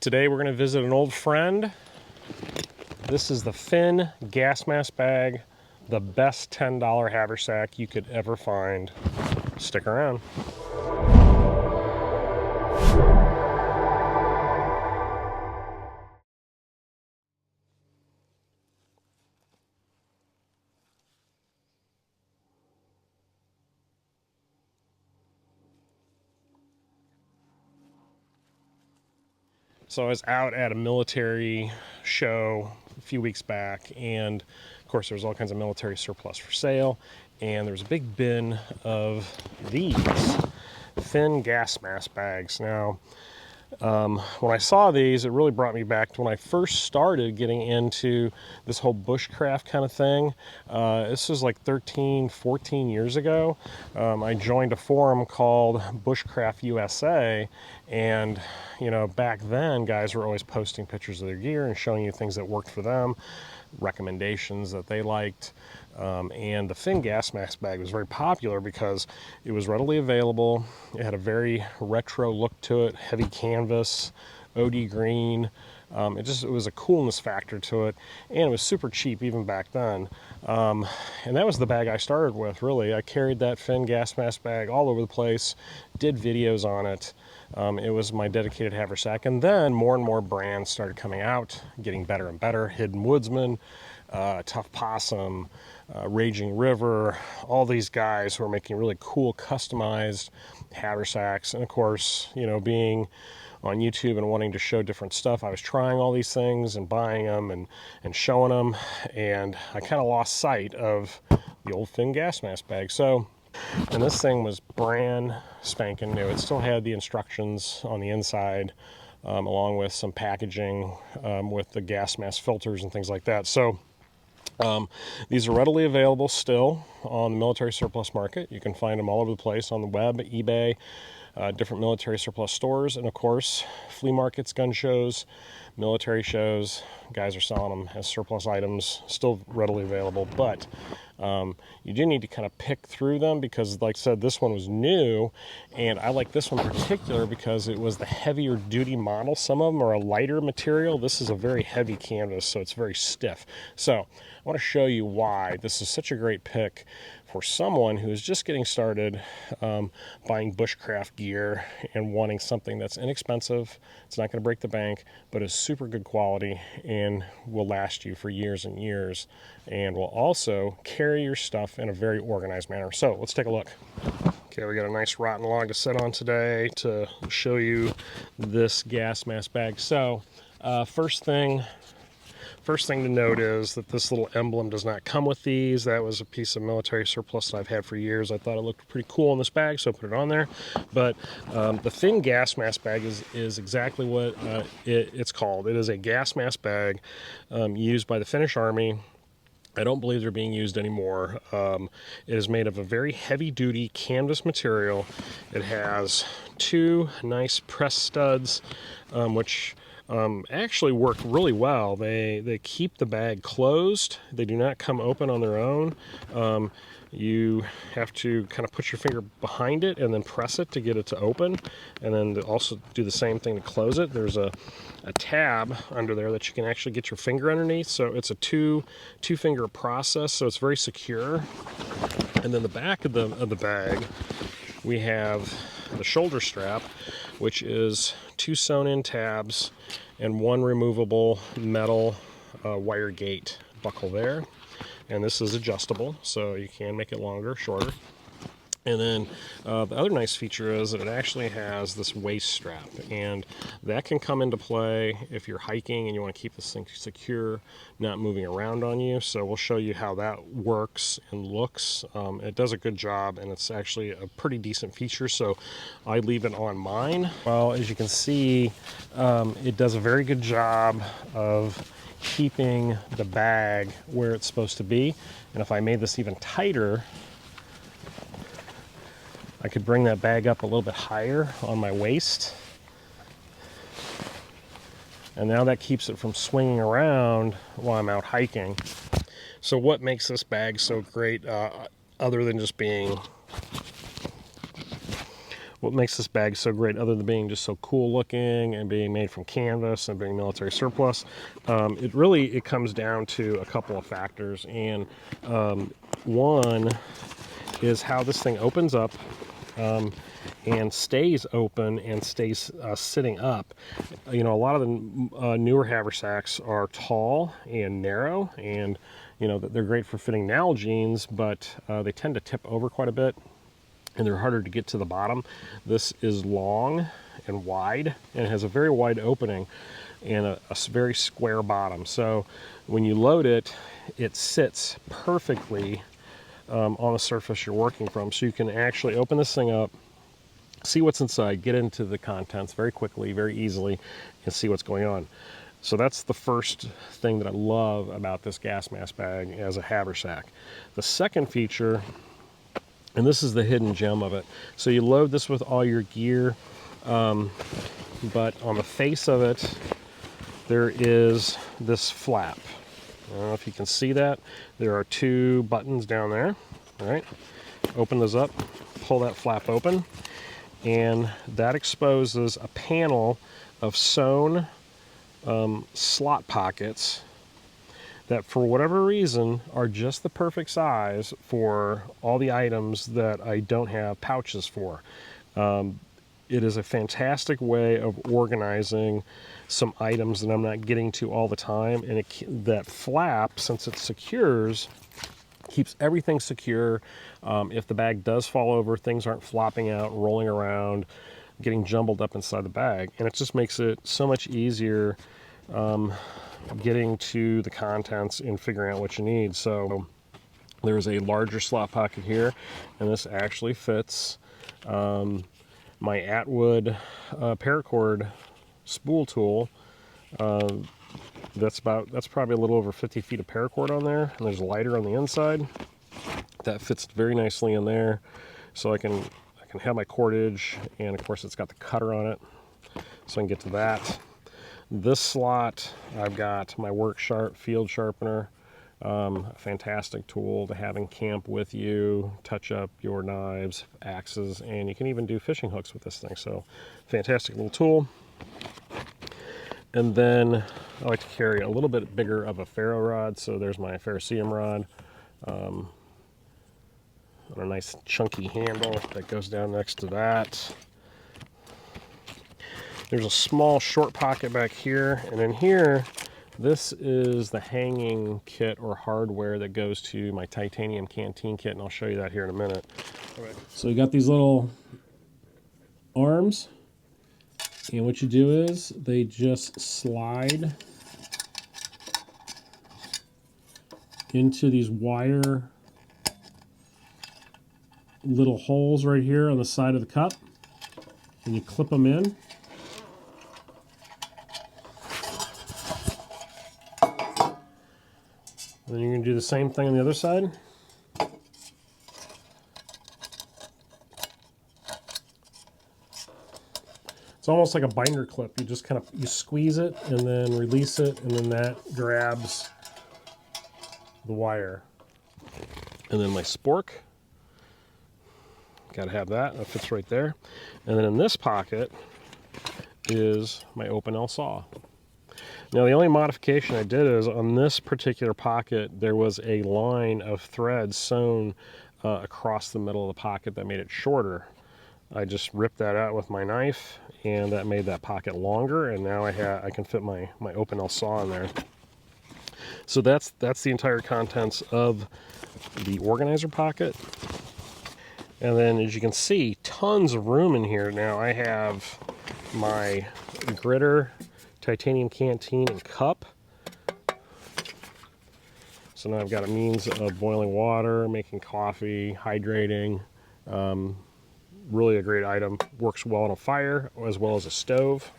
Today we're going to visit an old friend. This is the Finn gas mask bag, the best $10 haversack you could ever find. Stick around. So I was out at a military show a few weeks back, and of course there was all kinds of military surplus for sale, and there was a big bin of these Finn gas mask bags. Now, when I saw these, it really brought me back to when I first started getting into this whole bushcraft kind of thing. This was like 13, 14 years ago. I joined a forum called Bushcraft USA, and you know, back then guys were always posting pictures of their gear and showing you things that worked for them, recommendations that they liked. And the Finn gas mask bag was very popular because it was readily available. It had a very retro look to it, heavy canvas, OD green. It was a coolness factor to it, and it was super cheap even back then. And that was the bag I started with, really. I carried that Finn gas mask bag all over the place, did videos on it. It was my dedicated haversack, and then more and more brands started coming out, getting better and better. Hidden Woodsman, Tough Possum, Raging River, all these guys who are making really cool customized haversacks. And of course, you know, being on YouTube and wanting to show different stuff, I was trying all these things and buying them and showing them, and I kind of lost sight of the old Finn gas mask bag. So, and this thing was brand spanking new. It still had the instructions on the inside, along with some packaging with the gas mask filters and things like that. So these are readily available still on the military surplus market. You can find them all over the place on the web, eBay, different military surplus stores, and of course flea markets, gun shows, military shows. Guys are selling them as surplus items, still readily available. But you do need to kind of pick through them because, like I said, this one was new, and I like this one in particular because it was the heavier duty model. Some of them are a lighter material. This is a very heavy canvas, so it's very stiff. So I want to show you why this is such a great pick for someone who is just getting started buying bushcraft gear and wanting something that's inexpensive. It's not going to break the bank, but is super good quality and will last you for years and years, and will also carry your stuff in a very organized manner. So let's take a look. Okay, we got a nice rotten log to set on today to show you this gas mask bag. So first thing to note is that this little emblem does not come with these. That was a piece of military surplus that I've had for years. I thought it looked pretty cool in this bag, so I put it on there. But the Finn gas mask bag is exactly what it's called. It is a gas mask bag used by the Finnish Army. I don't believe they're being used anymore. It is made of a very heavy-duty canvas material. It has two nice press studs, which actually work really well. They keep the bag closed. They do not come open on their own. You have to kind of put your finger behind it and then press it to get it to open, and then also do the same thing to close it. There's a tab under there that you can actually get your finger underneath, so it's a two finger process, so it's very secure. And then the back of the bag, we have the shoulder strap, which is two sewn in tabs and one removable metal wire gate buckle there. And this is adjustable, so you can make it longer, shorter. And then the other nice feature is that it actually has this waist strap, and that can come into play if you're hiking and you want to keep this thing secure, not moving around on you. So we'll show you how that works and looks. It does a good job, and it's actually a pretty decent feature, so I leave it on mine. Well, as you can see, it does a very good job of keeping the bag where it's supposed to be. And if I made this even tighter, I could bring that bag up a little bit higher on my waist. And now that keeps it from swinging around while I'm out hiking. So what makes this bag so great, other than just being what makes this bag so great, other than being just so cool looking and being made from canvas and being military surplus, it comes down to a couple of factors. And one is how this thing opens up and stays open and stays sitting up. You know, a lot of the newer haversacks are tall and narrow, and you know, they're great for fitting Nalgene's, but they tend to tip over quite a bit, and they're harder to get to the bottom. This is long and wide, and it has a very wide opening and a very square bottom. So when you load it, it sits perfectly on the surface you're working from. So you can actually open this thing up, see what's inside, get into the contents very quickly, very easily, and see what's going on. So that's the first thing that I love about this gas mask bag as a haversack. The second feature, and this is the hidden gem of it, so you load this with all your gear, but on the face of it, there is this flap. I don't know if you can see that. There are two buttons down there. All right, open those up, pull that flap open, and that exposes a panel of sewn slot pockets that, for whatever reason, are just the perfect size for all the items that I don't have pouches for. It is a fantastic way of organizing some items that I'm not getting to all the time, and that flap, since it secures, keeps everything secure. If the bag does fall over, things aren't flopping out, rolling around, getting jumbled up inside the bag, and it just makes it so much easier getting to the contents and figuring out what you need. So there's a larger slot pocket here, and this actually fits my Atwood paracord spool tool. That's probably a little over 50 feet of paracord on there, and there's a lighter on the inside that fits very nicely in there. So I can have my cordage, and of course it's got the cutter on it, so I can get to that. This slot, I've got my work field sharpener, a fantastic tool to have in camp with you, touch up your knives, axes, and you can even do fishing hooks with this thing. So fantastic little tool. And then I like to carry a little bit bigger of a ferro rod, so there's my ferrocerium rod on a nice chunky handle that goes down next to that. There's a small short pocket back here, and in here, this is the hanging kit or hardware that goes to my titanium canteen kit, and I'll show you that here in a minute. All right. So you got these little arms, and what you do is they just slide into these wire little holes right here on the side of the cup, and you clip them in. Then you're going to do the same thing on the other side. It's almost like a binder clip. You just you squeeze it and then release it, and then that grabs the wire. And then my spork, got to have that. That fits right there. And then in this pocket is my open L saw. Now the only modification I did is on this particular pocket there was a line of thread sewn across the middle of the pocket that made it shorter. I just ripped that out with my knife, and that made that pocket longer, and now I can fit my open L saw in there. So that's the entire contents of the organizer pocket. And then, as you can see, tons of room in here. Now I have my gritter, titanium canteen, and cup. So now I've got a means of boiling water, making coffee, hydrating. Really a great item. Works well on a fire as well as a stove.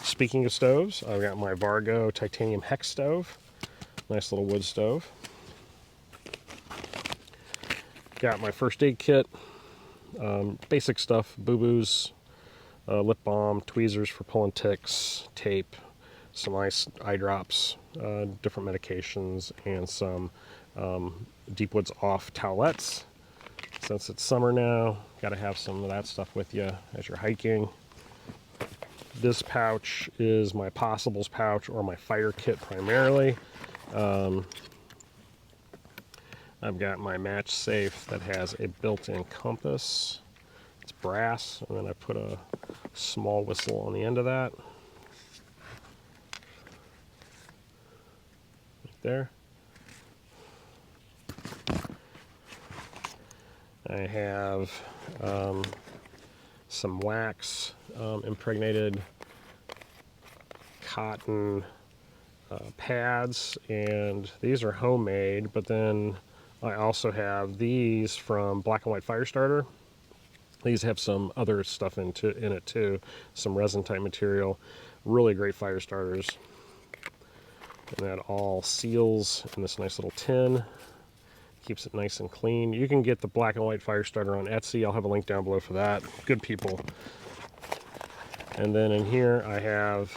Speaking of stoves, I've got my Vargo titanium hex stove. Nice little wood stove. Got my first aid kit. Basic stuff, boo-boos, lip balm, tweezers for pulling ticks, tape, some eye drops, different medications, and some Deep Woods Off towelettes. Since it's summer now, got to have some of that stuff with you as you're hiking. This pouch is my possibles pouch or my fire kit primarily. I've got my match safe that has a built-in compass. It's brass, and then I put a small whistle on the end of that. Right there. I have some wax, impregnated cotton pads, and these are homemade, but then I also have these from Black and White Firestarter. These have some other stuff in it too, some resin type material. Really great fire starters. And that all seals in this nice little tin. Keeps it nice and clean. You can get the Black and White Firestarter on Etsy. I'll have a link down below for that. Good people. And then in here I have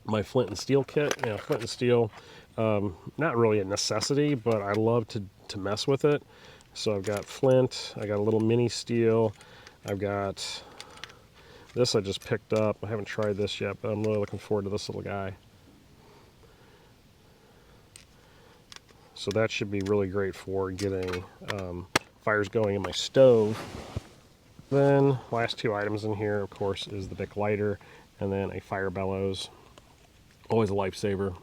my flint and steel kit. You know, flint and steel, not really a necessity, but I love to mess with it. So I've got flint, I got a little mini steel, I've got this I just picked up. I haven't tried this yet, but I'm really looking forward to this little guy. So that should be really great for getting fires going in my stove. Then last two items in here, of course, is the Bic lighter and then a fire bellows. Always a lifesaver.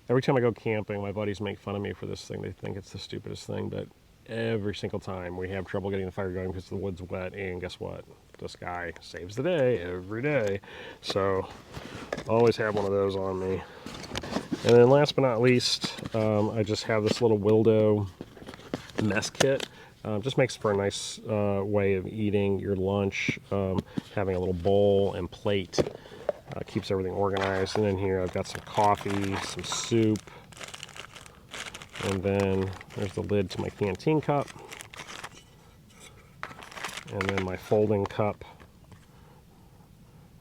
Every time I go camping, my buddies make fun of me for this thing. They think it's the stupidest thing, but every single time we have trouble getting the fire going because the wood's wet, and guess what? This guy saves the day every day. So always have one of those on me. And then last but not least, I just have this little Wildo mess kit. Just makes for a nice way of eating your lunch, having a little bowl and plate. Keeps everything organized. And in here I've got some coffee, some soup, and then there's the lid to my canteen cup, and then my folding cup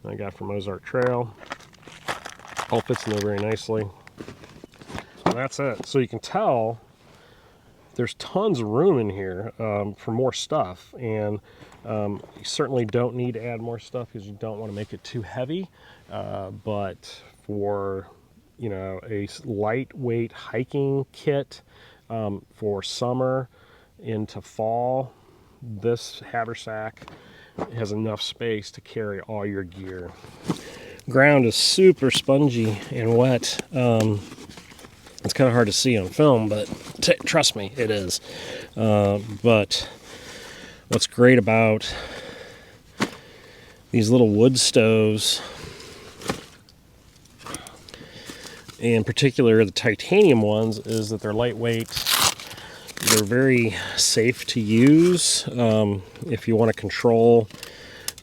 I got from Ozark Trail. All fits in there very nicely. And that's it. So you can tell there's tons of room in here for more stuff, and you certainly don't need to add more stuff because you don't want to make it too heavy, but for a lightweight hiking kit for summer into fall, this Haversack has enough space to carry all your gear. Ground is super spongy and wet. It's kind of hard to see on film, but trust me, it is. But what's great about these little wood stoves, in particular the titanium ones, is that they're lightweight. They're very safe to use if you want to control,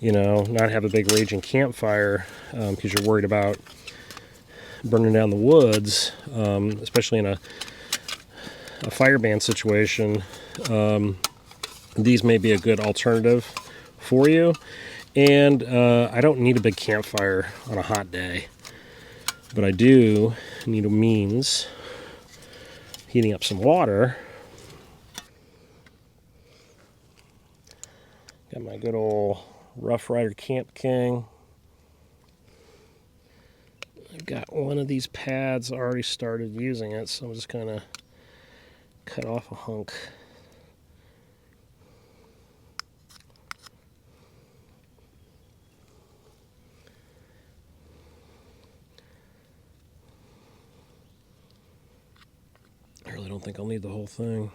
not have a big raging campfire because you're worried about burning down the woods, especially in a fire ban situation. These may be a good alternative for you. And I don't need a big campfire on a hot day, but I do need a means heating up some water. Got my good old Rough Rider Camp King. I've got one of these pads already started using it, so I'm just going to cut off a hunk. I really don't think I'll need the whole thing.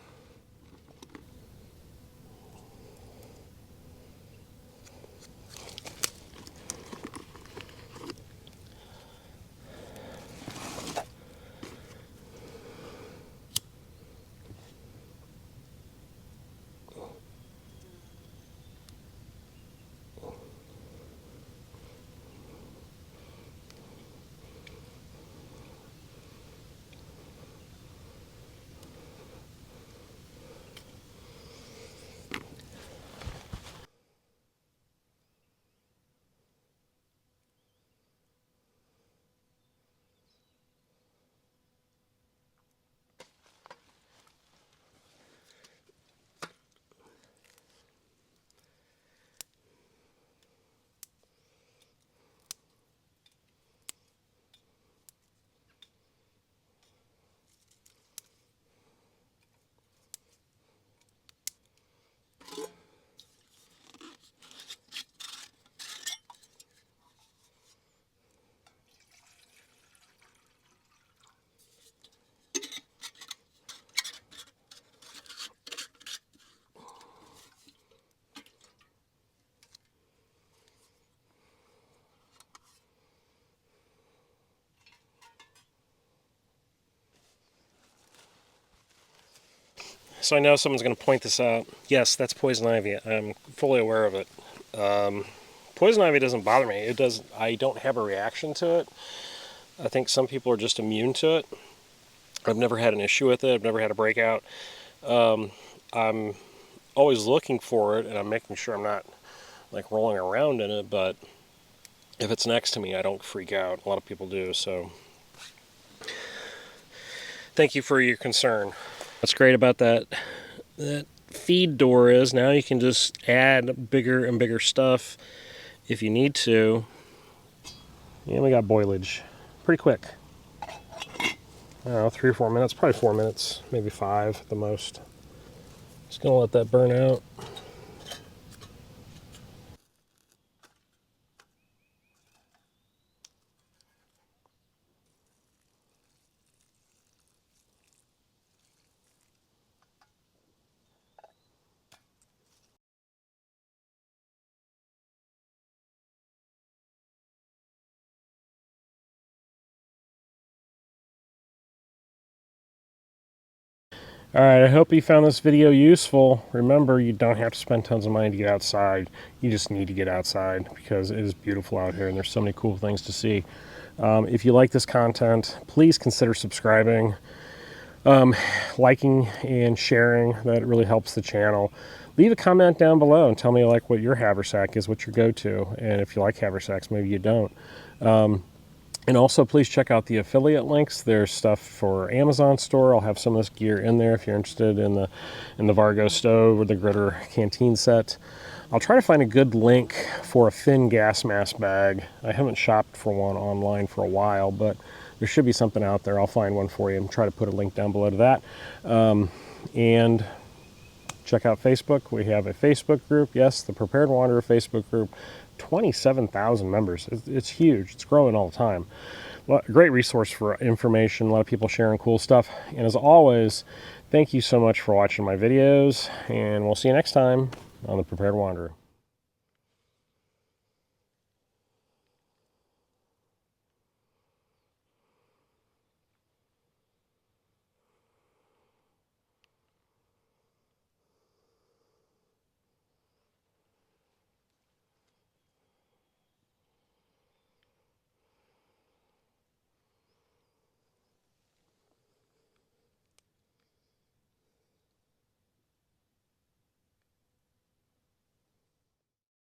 So I know someone's going to point this out. Yes, that's poison ivy. I'm fully aware of it. Poison ivy doesn't bother me. It does. I don't have a reaction to it. I think some people are just immune to it. I've never had an issue with it. I've never had a breakout. I'm always looking for it, and I'm making sure I'm not like rolling around in it, but if it's next to me, I don't freak out. A lot of people do, so thank you for your concern. What's great about that feed door is now you can just add bigger and bigger stuff if you need to. And we got boilage pretty quick. I don't know, 3 or 4 minutes, probably 4 minutes, maybe 5 at the most. Just gonna let that burn out. Alright, I hope you found this video useful. Remember, you don't have to spend tons of money to get outside. You just need to get outside because it is beautiful out here and there's so many cool things to see. If you like this content, please consider subscribing, liking, and sharing. That really helps the channel. Leave a comment down below and tell me like what your haversack is, what your go-to, and if you like haversacks, maybe you don't. And also, please check out the affiliate links. There's stuff for Amazon store. I'll have some of this gear in there if you're interested in the Vargo Stove or the Gritter Canteen Set. I'll try to find a good link for a thin gas mask bag. I haven't shopped for one online for a while, but there should be something out there. I'll find one for you and try to put a link down below to that. And check out Facebook. We have a Facebook group. Yes, the Prepared Wanderer Facebook group. 27,000 members. It's huge. It's growing all the time. Well, a great resource for information. A lot of people sharing cool stuff. And as always, thank you so much for watching my videos, and we'll see you next time on the Prepared Wanderer.